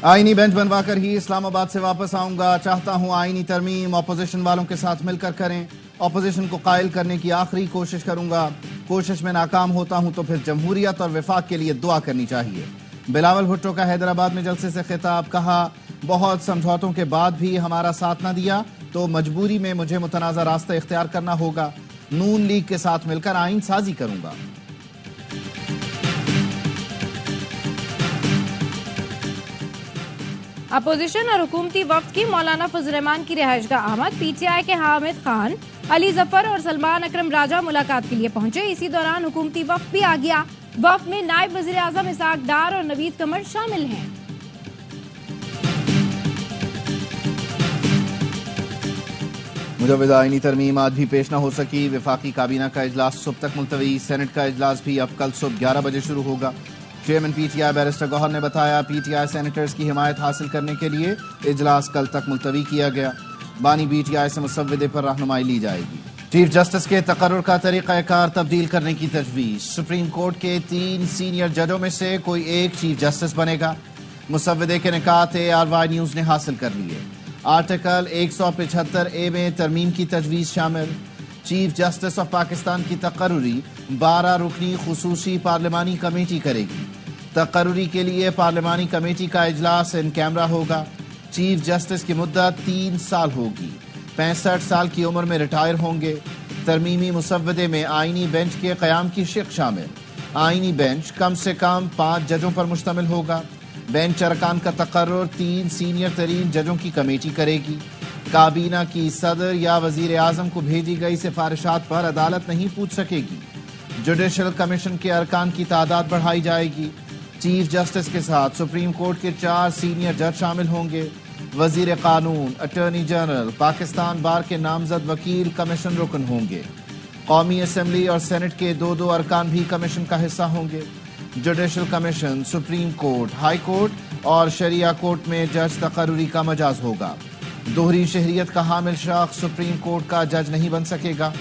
آئینی بینچ بنوا کر ہی اسلام آباد سے واپس آؤں گا. چاہتا ہوں آئینی ترمیم اپوزیشن والوں کے ساتھ مل کر کریں. اپوزیشن کو قائل کرنے کی آخری کوشش کروں گا. کوشش میں ناکام ہوتا ہوں تو پھر جمہوریت اور وفاق کے لیے دعا کرنی چاہیے. بلاول بھٹو کا حیدرآباد میں جلسے سے خطاب. کہا بہت سمجھوتوں کے بعد بھی ہمارا ساتھ نہ دیا تو مجبوری میں مجھے متنازع راستہ اختیار کرنا ہوگا. نون لیگ کے ساتھ مل کر آئین سازی کروں گا. اپوزیشن اور حکومتی وفد کی مولانا فضل الرحمان کی رہائش گاہ آمد. پی ٹی آئی کے حامد خان، علی ظفر اور سلمان اکرم راجہ ملاقات کے لیے پہنچے. اسی دوران حکومتی وفد بھی آ گیا. وفد میں نائب وزیر اعظم اسحاق ڈار اور نوید قمر شامل ہیں. مجوزہ آئینی ترمیم آج بھی پیش نہ ہو سکی. وفاقی کابینہ کا اجلاس صبح تک ملتوی. سینٹ کا اجلاس بھی اب کل صبح 11 بجے شروع ہوگا. Chairman P T I barrister Gohar نے بتایا پی ٹی آئی سینیٹرز کی حمایت حاصل کرنے کے لیے اجلاس کل تک ملتوی کیا گیا. بانی بی ٹی آئی سے مسودے پر رہنمائی لی جائے گی. چیف جسٹس کے تقرر کا طریقہ کار تبدیل کرنے کی تجویز. سپریم کورٹ کے 3 سینئر ججوں میں سے کوئی ایک چیف جسٹس بنے گا. مسودے کے نکات ARY نیوز نے حاصل کر لیے. آرٹیکل 175A میں ترمیم کی تجویز شامل. چیف جسٹس آف پاکستان کی تقرری 12 رکنی خصوصی پارلیمانی کمیٹی کرے گی. تقرری کے لیے پارلیمانی کمیٹی کا اجلاس ان کیمرہ ہوگا. چیف جسٹس کی مدت 3 سال ہوگی. 65 سال کی عمر میں ریٹائر ہوں گے. ترمیمی مسودے میں آئینی بینچ کے قیام کی شق شامل. آئینی بینچ کم سے کم 5 ججوں پر مشتمل ہوگا. بینچ ارکان کا تقرر 3 سینئر ترین ججوں کی کمیٹی کرے گی. کابینہ کی صدر یا وزیر اعظم کو بھیجی گئی سفارشات پر عدالت نہیں پوچھ سکے گی. جوڈیشل کمیشن کے ارکان کی تعداد بڑھائی جائے گی. چیف جسٹس کے ساتھ سپریم کورٹ کے 4 سینئر جج شامل ہوں گے. وزیر قانون، اٹارنی جنرل، پاکستان بار کے نامزد وکیل کمیشن رکن ہوں گے. قومی اسمبلی اور سینٹ کے 2 ارکان بھی کمیشن کا حصہ ہوں گے. Judicial commission supreme court, high court اور شریعہ کورٹ میں جج تقرری کا مجاز ہوگا. دوہری شہریت کا حامل شخص سپریم کورٹ کا جج نہیں بن سکے گا.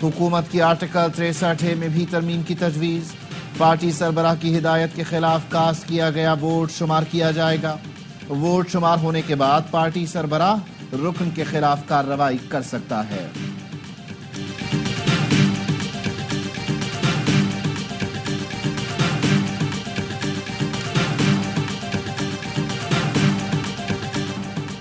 حکومت کی آرٹیکل 63A میں بھی ترمیم کی تجویز. پارٹی سربراہ کی ہدایت کے خلاف کاسٹ کیا گیا ووٹ شمار کیا جائے گا. ووٹ شمار ہونے کے بعد پارٹی سربراہ رکن کے خلاف کارروائی کر سکتا ہے.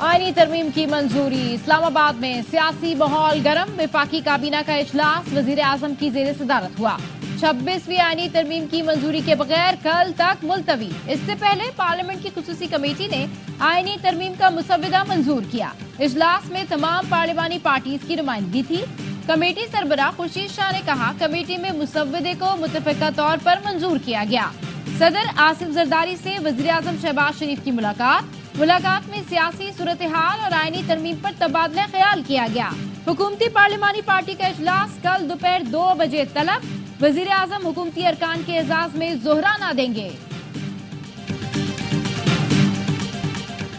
آئینی ترمیم کی منظوری. اسلام آباد میں سیاسی ماحول گرم. وفاقی کابینہ کا اجلاس وزیر اعظم کی زیر صدارت ہوا. 26ویں آئینی ترمیم کی منظوری کے بغیر کل تک ملتوی. اس سے پہلے پارلیمنٹ کی خصوصی کمیٹی نے آئینی ترمیم کا مسودہ منظور کیا. اجلاس میں تمام پارلیمانی پارٹیز کی نمائندگی تھی. کمیٹی سربراہ خورشید شاہ نے کہا کمیٹی میں مسودے کو متفقہ طور پر منظور کیا گیا. صدر آصف زرداری سے وزیر اعظم شہباز شریف کی ملاقات میں سیاسی صورتحال اور آئینی ترمیم پر تبادلہ خیال کیا گیا. حکومتی پارلیمانی پارٹی کا اجلاس کل دوپہر 2 بجے طلب. وزیر اعظم حکومتی ارکان کے اعزاز میں زہرہ نہ دیں گے.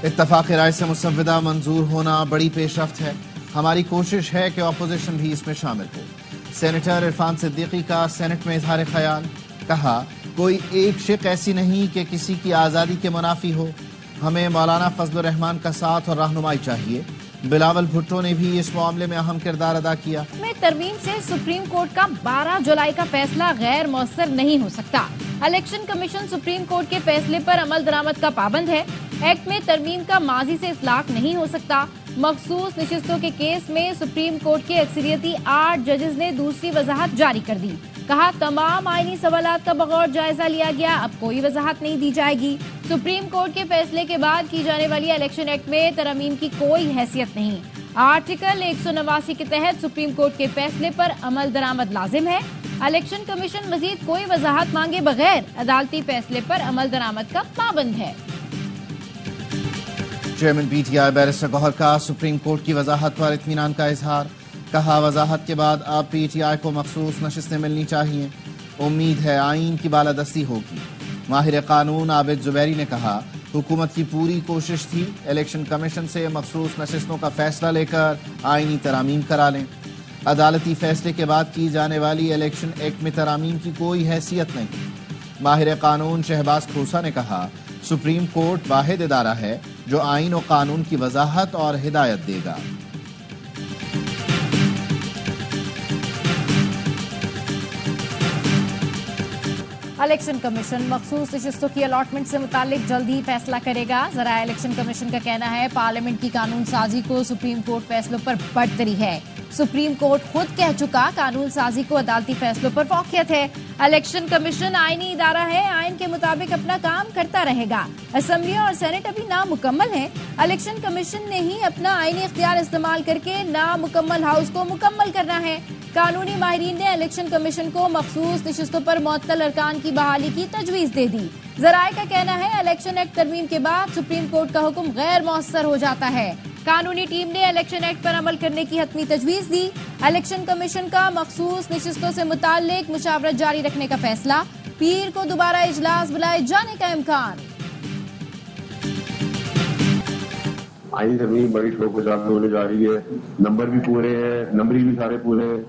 اتفاق رائے سے مسودہ منظور ہونا بڑی پیش رفت ہے. ہماری کوشش ہے کہ اپوزیشن بھی اس میں شامل ہو. سینیٹر عرفان صدیقی کا سینٹ میں اظہار خیال. کہا کوئی ایک شق ایسی نہیں کہ کسی کی آزادی کے منافی ہو. ہمیں مولانا فضل الرحمان کا ساتھ اور رہنمائی چاہیے. بلاول بھٹو نے بھی اس معاملے میں اہم کردار ادا کیا. میں ترمیم سے سپریم کورٹ کا 12 جولائی کا فیصلہ غیر مؤثر نہیں ہو سکتا. الیکشن کمیشن سپریم کورٹ کے فیصلے پر عمل درآمد کا پابند ہے. ایکٹ میں ترمیم کا ماضی سے اطلاق نہیں ہو سکتا. مخصوص نشستوں کے کیس میں سپریم کورٹ کے اکثریتی 8 ججز نے دوسری وضاحت جاری کر دی. کہا تمام آئینی سوالات کا بغور جائزہ لیا گیا. اب کوئی وضاحت نہیں دی جائے گی. سپریم کورٹ کے فیصلے کے بعد کی جانے والی الیکشن ایکٹ میں ترمیم کی کوئی حیثیت نہیں. آرٹیکل 189 کے تحت سپریم کورٹ کے فیصلے پر عمل درآمد لازم ہے. الیکشن کمیشن مزید کوئی وضاحت مانگے بغیر عدالتی فیصلے پر عمل درآمد کا پابند ہے. Chairman P T I barrister Gohar کا سپریم کورٹ کی وضاحت پر اطمینان کا اظہار. کہا وضاحت کے بعد اب پی ٹی آئی کو مخصوص نشستیں ملنی چاہیے. امید ہے آئین کی بالادستی ہوگی. ماہر قانون عابد زبیری نے کہا حکومت کی پوری کوشش تھی الیکشن کمیشن سے مخصوص نشستوں کا فیصلہ لے کر آئینی ترامیم کرا لیں. عدالتی فیصلے کے بعد کی جانے والی الیکشن ایکٹ میں ترامیم کی کوئی حیثیت نہیں. ماہر قانون شہباز کھوسا نے کہا سپریم کورٹ واحد ادارہ ہے جو آئین و قانون کی وضاحت اور ہدایت دے گا۔ الیکشن کمیشن مخصوص نشستوں کی الاٹمنٹ سے متعلق جلد ہی فیصلہ کرے گا۔ ذرائع الیکشن کمیشن کا کہنا ہے پارلیمنٹ کی قانون سازی کو سپریم کورٹ فیصلوں پر برتری ہے۔ سپریم کورٹ خود کہہ چکا قانون سازی کو عدالتی فیصلوں پر فوقیت ہے۔ الیکشن کمیشن آئینی ادارہ ہے، آئین کے مطابق اپنا کام کرتا رہے گا۔ اسمبلی اور سینٹ ابھی نامکمل ہیں۔ الیکشن کمیشن نے ہی اپنا آئینی اختیار استعمال کر کے نامکمل ہاؤس کو مکمل کرنا ہے۔ قانونی ماہرین نے الیکشن کمیشن کو مخصوص نشستوں پر معطل ارکان کی بحالی کی تجویز دے دی۔ ذرائع کا کہنا ہے الیکشن ایکٹ ترمیم کے بعد سپریم کورٹ کا حکم غیر مؤثر ہو جاتا ہے۔ قانونی ٹیم نے الیکشن ایکٹ پر عمل کرنے کی حتمی تجویز دی۔ الیکشن کمیشن کا مخصوص نشستوں سے متعلق مشاورت جاری رکھنے کا فیصلہ، پیر کو دوبارہ اجلاس بلائے جانے کا امکان۔ آئین ترمیم بڑی شوق و شوق ہونے جا رہی ہے، نمبر بھی پورے ہیں، نمبری بھی سارے پورے ہیں۔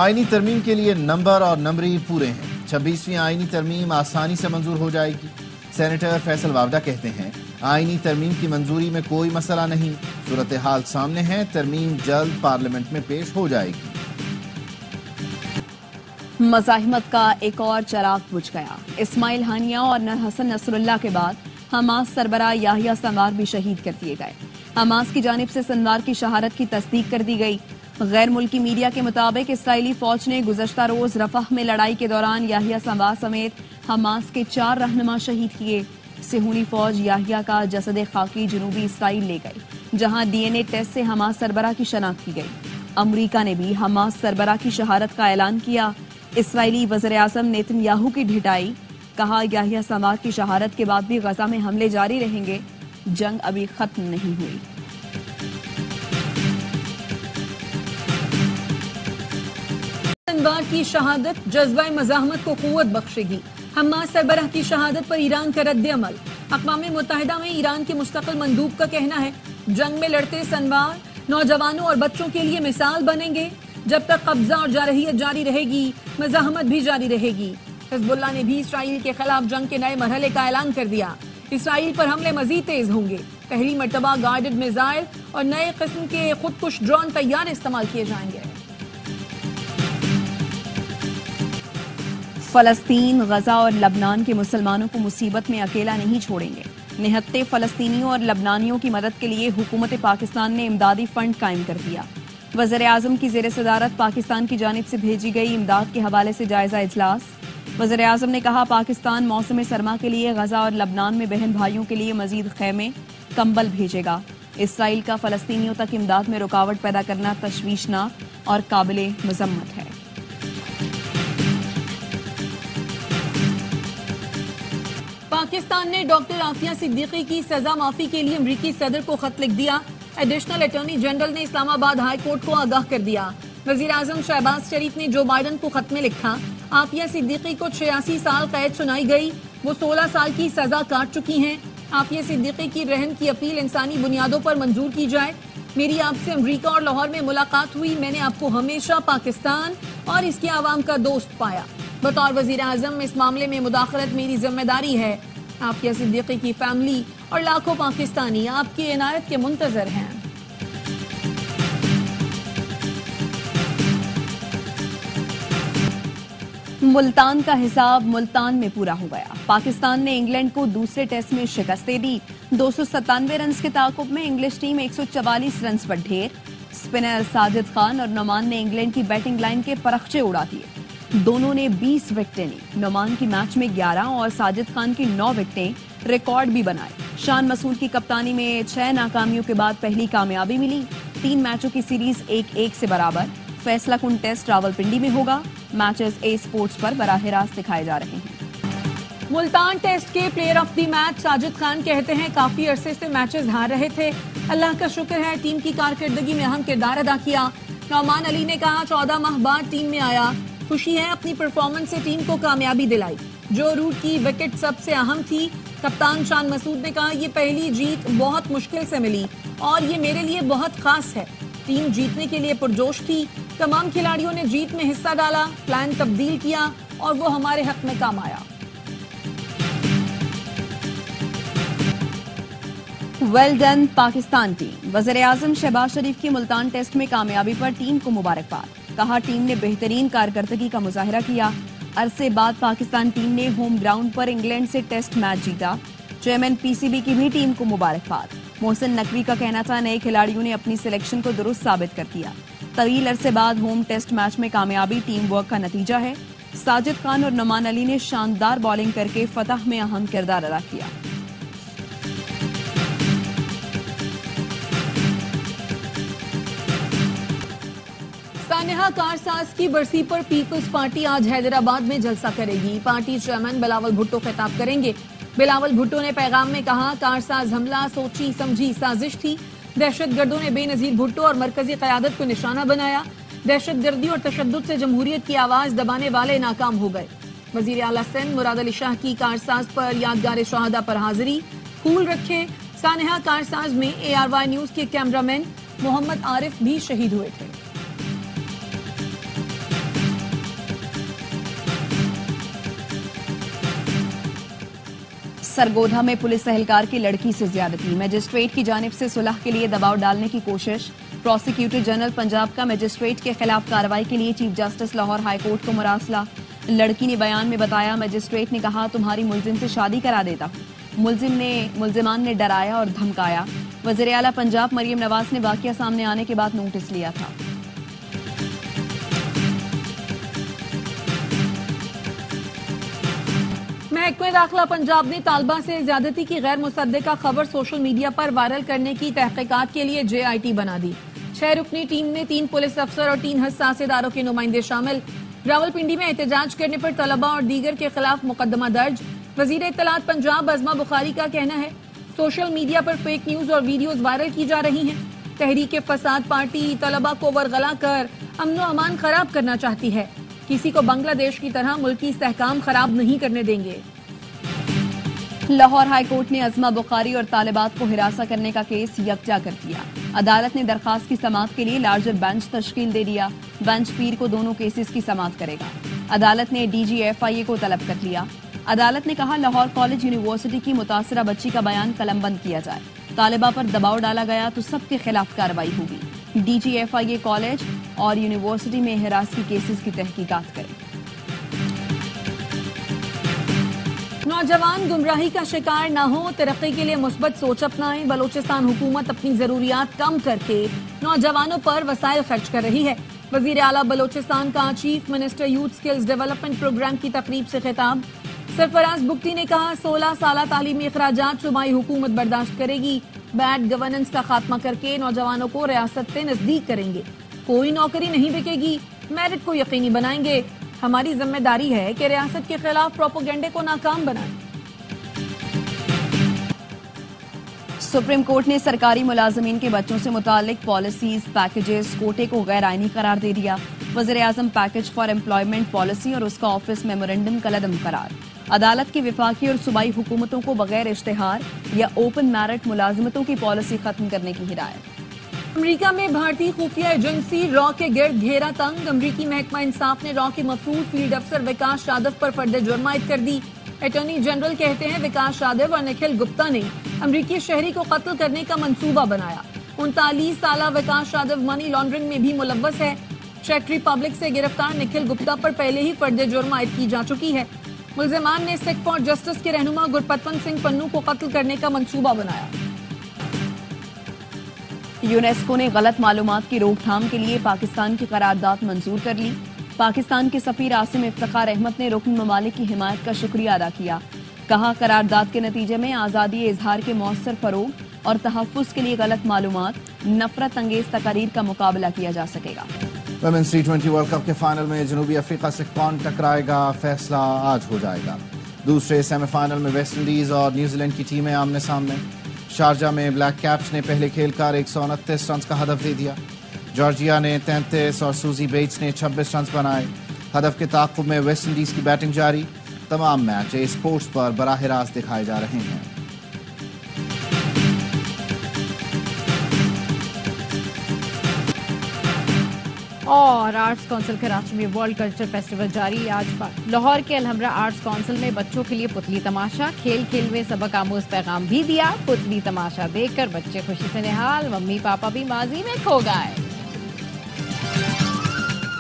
آئینی ترمیم کے لیے نمبر اور نمبری پورے ہیں۔ 26ویں آئینی ترمیم آسانی سے منظور ہو جائے گی۔ سینیٹر فیصل واوڈہ کہتے ہیں آئینی ترمیم کی منظوری میں کوئی مسئلہ نہیں، صورتحال سامنے ہے، ترمیم جلد پارلیمنٹ میں پیش ہو جائے گی۔ مزاحمت کا ایک اور چراغ بجھ گیا۔ اسماعیل ہانیہ اور حسن نصر اللہ کے بعد حماس سربراہ یحییٰ سنوار بھی شہید کر دیے گئے۔ حماس کی جانب سے سنوار کی شہادت کی تصدیق کر دی گئی۔ غیر ملکی میڈیا کے مطابق اسرائیلی فوج نے گزشتہ روز رفح میں لڑائی کے دوران یحییٰ سنوار سمیت حماس کے 4 رہنما شہید کیے۔ صہیونی فوج یحییٰ کا جسد خاکی جنوبی اسرائیل لے گئی، جہاں ڈی این اے ٹیسٹ سے حماس سربراہ کی شناخت کی گئی۔ امریکہ نے بھی حماس سربراہ کی شہادت کا اعلان کیا۔ اسرائیلی وزیر اعظم نیتن یاہو کی ڈھٹائی، کہا یحییٰ سنوار کی شہادت کے بعد بھی غزہ میں حملے جاری رہیں گے، جنگ ابھی ختم نہیں ہوئی۔ سنوار کی شہادت جذبہ مزاحمت کو قوت بخشے گی۔ حماس سربراہ کی شہادت پر ایران کا رد عمل۔ اقوام متحدہ میں ایران کے مستقل مندوب کا کہنا ہے جنگ میں لڑتے سنوار نوجوانوں اور بچوں کے لیے مثال بنیں گے۔ جب تک قبضہ اور جارحیت جاری رہے گی، مزاحمت بھی جاری رہے گی۔ حزب اللہ نے بھی اسرائیل کے خلاف جنگ کے نئے مرحلے کا اعلان کر دیا۔ اسرائیل پر حملے مزید تیز ہوں گے۔ پہلی مرتبہ گائیڈڈ میزائل اور نئے قسم کے خودکش ڈرون طیارے استعمال کیے جائیں گے۔ فلسطین، غزہ اور لبنان کے مسلمانوں کو مصیبت میں اکیلا نہیں چھوڑیں گے۔ نہتے فلسطینیوں اور لبنانیوں کی مدد کے لیے حکومت پاکستان نے امدادی فنڈ قائم کر دیا۔ وزیر اعظم کی زیر صدارت پاکستان کی جانب سے بھیجی گئی امداد کے حوالے سے جائزہ اجلاس۔ وزیر اعظم نے کہا پاکستان موسم سرما کے لیے غزہ اور لبنان میں بہن بھائیوں کے لیے مزید خیمے، کمبل بھیجے گا۔ اسرائیل کا فلسطینیوں تک امداد میں رکاوٹ پیدا کرنا تشویشناک اور قابل مذمت ہے۔ پاکستان نے ڈاکٹر عافیہ صدیقی کی سزا معافی کے لیے امریکی صدر کو خط لکھ دیا۔ ایڈیشنل اٹارنی جنرل نے اسلام آباد ہائی کورٹ کو آگاہ کر دیا۔ وزیر اعظم شہباز شریف نے جو بائیڈن کو خط میں لکھا، عافیہ صدیقی کو 86 سال قید سنائی گئی، وہ 16 سال کی سزا کاٹ چکی ہیں۔ عافیہ صدیقی کی رحم کی اپیل انسانی بنیادوں پر منظور کی جائے۔ میری آپ سے امریکہ اور لاہور میں ملاقات ہوئی، میں نے آپ کو ہمیشہ پاکستان اور اس کے عوام کا دوست پایا۔ بطور وزیر اعظم اس معاملے میں مداخلت میری ذمہ داری ہے۔ عافیہ صدیقی کی فیملی اور لاکھوں پاکستانی آپ کی عنایت کے منتظر ہیں۔ ملتان کا حساب ملتان میں پورا ہو گیا۔ پاکستان نے انگلینڈ کو دوسرے ٹیسٹ میں شکست دے دی۔ 297 رنز کے تعاقب میں انگلش ٹیم 144 رنز پر ڈھیر۔ اسپنر ساجد خان اور نعمان نے انگلینڈ کی بیٹنگ لائن کے پرخچے اڑا دیے۔ دونوں نے 20 وکٹیں لی۔ نعمان کی میچ میں 11 اور ساجد خان کی 9 وکٹیں ریکارڈ بھی بنائے۔ شان مسعود کی کپتانی میں 6 ناکامیوں کے بعد پہلی کامیابی ملی۔ 3 میچوں کی سیریز 1-1 سے برابر۔ فیصلہ کن ٹیسٹ راولپنڈی میں ہوگا۔ میچز اے سپورٹس پر براہ راست دکھائے جا رہے ہیں۔ ملتان ٹیسٹ کے player of the match Sajid Khan کہتے ہیں کافی عرصے سے میچز ہار رہے تھے، اللہ کا شکر ہے ٹیم کی کارکردگی میں اہم کردار ادا کیا۔ نعمان علی نے کہا 14 ماہ بعد ٹیم میں آیا، خوشی ہے اپنی پرفارمنس سے ٹیم کو کامیابی دلائی۔ جو روٹ کی وکٹ سب سے اہم تھی۔ کپتان شان مسعود نے کہا یہ پہلی جیت بہت مشکل سے ملی اور یہ میرے لیے بہت خاص ہے۔ ٹیم جیتنے کے لیے پرجوش تھی، تمام کھلاڑیوں نے جیت میں حصہ ڈالا، پلان تبدیل کیا اور وہ ہمارے حق میں کام آیا۔ Well done Pakistan team. وزیر اعظم شہباز شریف کی ملتان ٹیسٹ میں کامیابی پر ٹیم کو مبارکباد۔ کہا ٹیم نے بہترین کارکردگی کا مظاہرہ کیا۔ عرصے بعد پاکستان ٹیم نے ہوم گراؤنڈ پر انگلینڈ سے ٹیسٹ میچ جیتا۔ چیئرمین پی سی بی کی بھی ٹیم کو مبارکباد۔ محسن نقوی کا کہنا تھا نئے کھلاڑیوں نے اپنی سلیکشن کو درست ثابت کر دیا۔ طویل عرصے بعد ہوم ٹیسٹ میچ میں کامیابی ٹیم ورک کا نتیجہ ہے۔ ساجد خان اور نعمان علی نے شاندار بالنگ کر کے فتح میں اہم کردار ادا کیا۔ سانحہ کارساز کی برسی پر پیپلز پارٹی آج حیدرآباد میں جلسہ کرے گی۔ پارٹی چیئرمین بلاول بھٹو خطاب کریں گے۔ بلاول بھٹو نے پیغام میں کہا کارساز حملہ سوچی سمجھی سازش تھی۔ دہشت گردوں نے بے نظیر بھٹو اور مرکزی قیادت کو نشانہ بنایا۔ دہشت گردی اور تشدد سے جمہوریت کی آواز دبانے والے ناکام ہو گئے۔ وزیر اعلیٰ سندھ مراد علی شاہ کی کارساز پر یادگار شہداء پر حاضری۔ پھول رکھے۔ سانحہ کارساز میں ARY نیوز کے کیمرہ مین محمد عارف بھی شہید ہوئے تھے۔ سرگودھا میں پولیس اہلکار کی لڑکی سے زیادتی۔ مجسٹریٹ کی جانب سے صلح کے لیے دباؤ ڈالنے کی کوشش۔ پروسیکیوٹر جنرل پنجاب کا مجسٹریٹ کے خلاف کارروائی کے لیے chief justice Lahore high court کو مراسلہ۔ لڑکی نے بیان میں بتایا مجسٹریٹ نے کہا تمہاری ملزم سے شادی کرا دیتا ہوں۔ ملزمان نے ڈرایا اور دھمکایا۔ وزیر اعلیٰ پنجاب مریم نواز نے واقعہ سامنے آنے کے بعد نوٹس لیا تھا۔ محکمہ داخلہ پنجاب نے طالبہ سے زیادتی کی غیر مصدقہ خبر سوشل میڈیا پر وائرل کرنے کی تحقیقات کے لیے JIT بنا دی۔ 6 رکنی ٹیم میں 3 پولیس افسر اور 3 حساس اداروں کے نمائندے شامل۔ راولپنڈی میں احتجاج کرنے پر طلبہ اور دیگر کے خلاف مقدمہ درج۔ وزیر اطلاعات پنجاب عظمہ بخاری کا کہنا ہے سوشل میڈیا پر فیک نیوز اور ویڈیوز وائرل کی جا رہی ہیں۔ تحریک فساد پارٹی طلبہ کو ورغلا کر امن و امان خراب کرنا چاہتی ہے۔ کسی کو بنگلہ دیش کی طرح ملکی استحکام خراب نہیں کرنے دیں گے۔ لاہور ہائی کورٹ نے عظمہ بخاری اور طالبات کو ہراساں کرنے کا کیس یکجا کر دیا۔ عدالت نے درخواست کی سماعت کے لیے لارجر بینچ تشکیل دے دیا۔ بینچ پیر کو دونوں کیسز کی سماعت کرے گا۔ عدالت نے DG FIA کو طلب کر لیا۔ عدالت نے کہا لاہور کالج یونیورسٹی کی متاثرہ بچی کا بیان قلم بند کیا جائے۔ طالبہ پر دباؤ ڈالا گیا تو سب کے خلاف کارروائی ہوگی۔ DG FIA کالج اور یونیورسٹی میں ہراس کی کیسز کی تحقیقات کرے۔ نوجوان گمراہی کا شکار نہ ہو، ترقی کے لیے مثبت سوچ اپنائیں۔ بلوچستان حکومت اپنی ضروریات کم کر کے نوجوانوں پر وسائل خرچ کر رہی ہے۔ وزیر اعلیٰ بلوچستان کا chief minister youth skills development programme کی تقریب سے خطاب۔ سرفراز بگٹی نے کہا 16 سالہ تعلیمی اخراجات صوبائی حکومت برداشت کرے گی۔ بیڈ گورننس کا خاتمہ کر کے نوجوانوں کو ریاست سے نزدیک کریں گے۔ کوئی نوکری نہیں بکے گی، میرٹ کو یقینی بنائیں گے۔ ہماری ذمہ داری ہے کہ ریاست کے خلاف پروپیگنڈے کو ناکام بنائیں۔ سپریم کورٹ نے سرکاری ملازمین کے بچوں سے متعلق پالیسیز پیکجز کوٹے کو غیر آئینی قرار دے دیا۔ وزیر اعظم پیکج فار امپلائمنٹ پالیسی اور اس کا آفس میمورنڈم کالعدم قرار۔ عدالت کی وفاقی اور صوبائی حکومتوں کو بغیر اشتہار یا اوپن میرٹ ملازمتوں کی پالیسی ختم کرنے کی ہدایت۔ امریکہ میں بھارتی خفیہ ایجنسی را کے گرد گھیرا تنگ۔ امریکی محکمہ انصاف نے را کے مفرور فیلڈ افسر وکاس یادو پر فرد جرم عائد کر دی۔ اٹارنی جنرل کہتے ہیں وکاس یادو اور نکھل گپتا نے امریکی شہری کو قتل کرنے کا منصوبہ بنایا۔ 39 سالہ وکاس یادو منی لانڈرنگ میں بھی ملوث ہے۔ چیک ریپبلک سے گرفتار نکھل گپتا پر پہلے ہی فرد جرم عائد کی جا چکی ہے۔ ملزمان نے سکھ فار جسٹس کے رہنما گرپتون سنگھ پنو کو قتل کرنے کا منصوبہ بنایا۔ یونیسکو نے غلط معلومات کی روک تھام کے لیے پاکستان کی قرارداد منظور کر لی۔ پاکستان کے سفیر عاصم افتخار احمد نے رکن ممالک کی حمایت کا شکریہ ادا کیا۔ کہا قرارداد کے نتیجے میں آزادی اظہار کے مؤثر فروغ اور تحفظ کے لیے غلط معلومات، نفرت انگیز تقاریر کا مقابلہ کیا جا سکے گا۔ ویمنز T20 ورلڈ کپ کے فائنل میں جنوبی افریقہ سے کون ٹکرائے گا، فیصلہ آج ہو جائے گا۔ دوسرے سیمی فائنل میں ویسٹ انڈیز اور نیوزی لینڈ کی ٹیمیں آمنے سامنے۔ شارجہ میں بلیک کیپس نے پہلے کھیل کر 129 رنز کا ہدف دے دیا۔ جارجیا نے 33 اور سوزی بیٹس نے 26 رنز بنائے۔ ہدف کے تعاقب میں ویسٹ انڈیز کی بیٹنگ جاری۔ تمام میچ اسپورٹس پر براہ راست دکھائے جا رہے ہیں۔ اور آرٹس کونسل کراچی میں ورلڈ کلچر فیسٹیول جاری. آج لاہور کے الحمرا آرٹس کونسل میں بچوں کے لیے پتلی تماشا, کھیل کھیل میں سبق آموز پیغام بھی دیا. پتلی تماشا دیکھ کر بچے خوشی سے نہال, ممی پاپا بھی ماضی میں کھو گئے.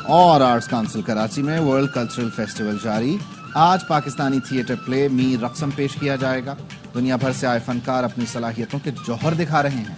اور آرٹس کونسل کراچی میں ورلڈ کلچرل فیسٹیول جاری. آج پاکستانی تھیٹر پلے میر رقصم پیش کیا جائے گا. دنیا بھر سے آئے فنکار اپنی صلاحیتوں کے جوہر دکھا رہے ہیں.